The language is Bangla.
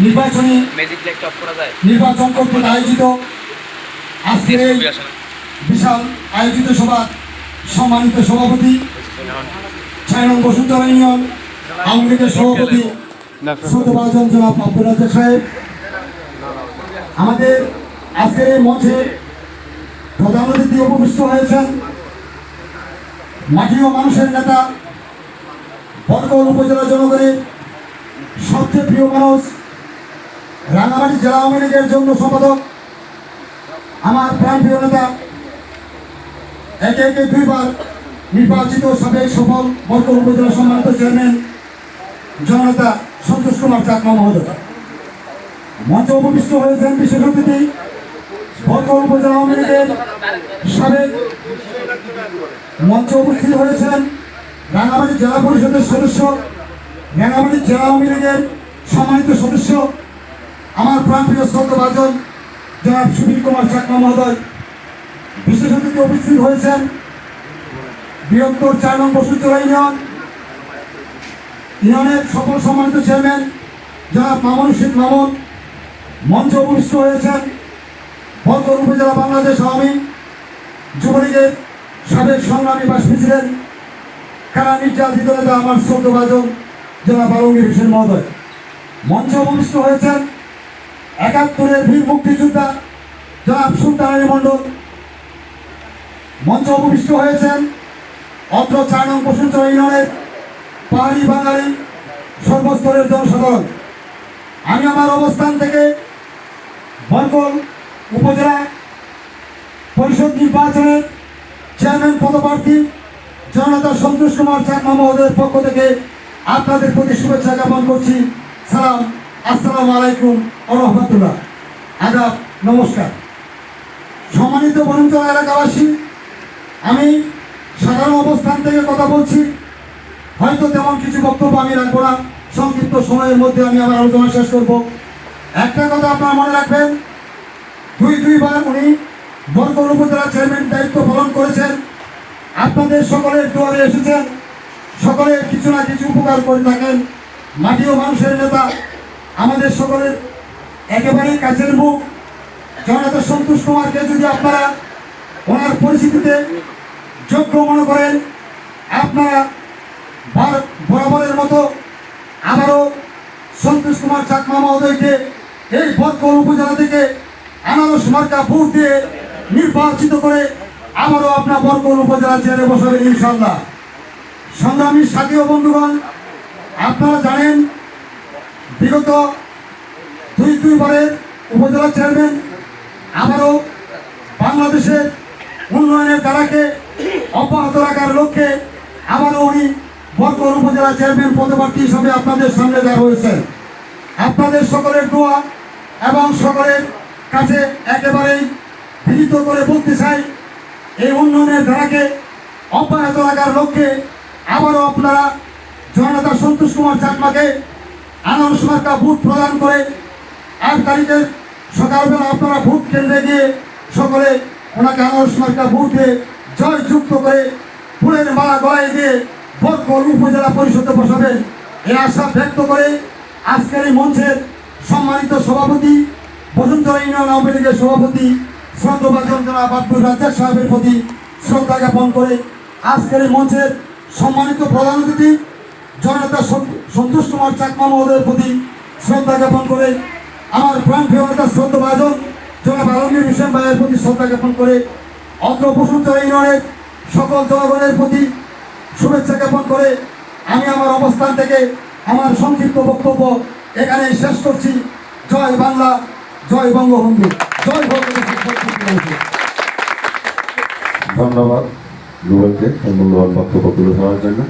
নির্বাচনী নির্বাচন কর্তৃক আয়োজিত আজকের এই বিশাল আয়োজিত সভা সম্মানিত সভাপতি 6 নং বসুন্ধরা ইউনিয়ন আওয়ামী লীগের সভাপতি শ্রদ্ধাভাজন জনাব আব্দুল রাজ্জাক সাহেব, আমাদের আজকের এই মঞ্চে প্রধান অতিথি উপবিষ্ট হয়েছেন মাটি ও মানুষের নেতা, বরকল উপজেলা জনগণের সবচেয়ে প্রিয় মানুষ, রাঙামাটি জেলা আওয়ামী লীগের যৌথ সম্পাদক, আমার প্রাণপ্রিয় নেতা, একে একে 2 বার নির্বাচিত সাবেক সফল বরকল উপজেলা সম্মানিত চেয়ারম্যান জননেতা সন্তোষ কুমার চাকমা মহোদয়। মঞ্চে উপবিষ্ট হয়েছেন বিশেষ অতিথি বরকল উপজেলা আওয়ামী লীগের সাবেক, মঞ্চে উপস্থিত হয়েছেন রাঙামাটি জেলা পরিষদের সদস্য, রাঙামাটি জেলা আওয়ামী লীগের সম্মানিত সদস্য, আমার প্রাণপ্রিয় শ্রদ্ধাভাজন জনাব সুবীর কুমার চাকমা মহোদয়। বিশেষ অতিথি উপস্থিত হয়েছেন বৃহত্তর 4 নং বসুন্ধরা ইউনিয়নের সকল সম্মানিত চেয়ারম্যান জনাব মামুন শেখ মামুন। মঞ্চে উপস্থিত হয়েছেন বরকল উপজেলা বাংলাদেশ আওয়ামী যুবলীগের সাবেক সংগ্রামী ভাইস প্রেসিডেন্ট, কারা নির্যাতিত নেতা আমার শ্রদ্ধাভাজন জনাব আলমগীর হোসেন মহোদয়। মঞ্চে উপস্থিত হয়েছেন 71-এর বীর মুক্তিযোদ্ধা জনাব সুলতান আলী মণ্ডল। মঞ্চে উপস্থিত হয়েছেন অত্র 4 নং বসুন্ধরা ইউনিয়নের পাহাড়ি বাঙালি সর্বস্তরের জনসাধারণ। আমি আমার অবস্থান থেকে বরকল উপজেলা পরিষদ নির্বাচনের চেয়ারম্যান পদপ্রার্থী জননেতা সন্তোষ কুমার চাকমা মহোদয়ের পক্ষ থেকে আপনাদের প্রতি শুভেচ্ছা জ্ঞাপন করছি। সালাম, আসসালামু আলাইকুম ওয়া রাহমাতুল্লাহ, আদাব, নমস্কার। সম্মানিত বরুণচর এলাকাবাসী, আমি সাধারণ অবস্থান থেকে কথা বলছি, হয়তো তেমন কিছু বক্তব্য আমি রাখবো না, সংক্ষিপ্ত সময়ের মধ্যে আমি আমার আলোচনা শেষ করব। একটা কথা আপনারা মনে রাখবেন, 2 বার উনি বরকল উপজেলা চেয়ারম্যান দায়িত্ব পালন করেছেন। আপনাদের সকলের দুয়ারে এসেছেন, সকলের কিছু না কিছু উপকার করে থাকেন। মাটি ও মানুষের নেতা, আমাদের সকলের একেবারেই কাছের মুখ জননেতা সন্তোষ কুমারকে যদি আপনারা ওনার পরিস্থিতিতে যোগ্য মনে করেন, আপনারা বরাবরের মতো আবারও সন্তোষ কুমার চাকমা মহোদয়কে এই বরকল উপজেলা থেকে আনারস মার্কা ভোট দিয়ে নির্বাচিত করে আবারও আপনার বরকল উপজেলা চেয়ারে বসাবেন ইনশাআল্লাহ। সংগ্রামী সাথী ও বন্ধুগণ, আপনারা জানেন বিগত 2 বারের উপজেলা চেয়ারম্যান আবারও বাংলাদেশের উন্নয়নের ধারাকে অব্যাহত রাখার লক্ষ্যে আবারও উনি বরকল উপজেলা চেয়ারম্যান পদপ্রার্থী হিসাবে আপনাদের সামনে দাঁড় হয়েছেন। আপনাদের সকলের দোয়া এবং সকলের কাছে একেবারেই বিনীত করে বলতে চাই, এই উন্নয়নের ধারাকে অব্যাহত রাখার লক্ষ্যে আবারও আপনারা জননেতা সন্তোষ কুমার চাকমাকে আনারস মার্কা ভোট প্রদান করে 8 তারিখের সকালবেলা আপনারা ভোট কেন্দ্রে গিয়ে সকলে ওনাকে আনারস মার্কা ভোটে জয়যুক্ত করে ফুলের মালা গলায় দিয়ে বরকল উপজেলা পরিষদে বসাবেন, এই আশা ব্যক্ত করে আজকের এই মঞ্চের সম্মানিত সভাপতি, বসুন্ধরা ইউনিয়ন আওয়ামী লীগের সভাপতি শ্রদ্ধাভাজন জনাব আব্দুল রাজ্জাক সাহেবের প্রতি শ্রদ্ধা জ্ঞাপন করে আজকের এই মঞ্চের সম্মানিত প্রধান অতিথি জননেতা সন্তোষ কুমার চাকমা মহোদয়ের প্রতি শ্রদ্ধা জ্ঞাপন করে আমার প্রাণপ্রিয় নেতা শ্রদ্ধাভাজন জনাব আলমগীর হোসেন ভাইয়ের প্রতি শ্রদ্ধা জ্ঞাপন করে অত্র বসুন্ধরা ইউনিয়নের সকল জনগণের প্রতি শুভেচ্ছা জ্ঞাপন করে আমি আমার অবস্থান থেকে আমার সংক্ষিপ্ত বক্তব্য এখানে শেষ করছি। জয় বাংলা, জয় বঙ্গবন্ধু, জয় বঙ্গবন্ধু। ধন্যবাদ রুবেলকে মূল্যবান বক্তব্য তুলে ধরার জন্য।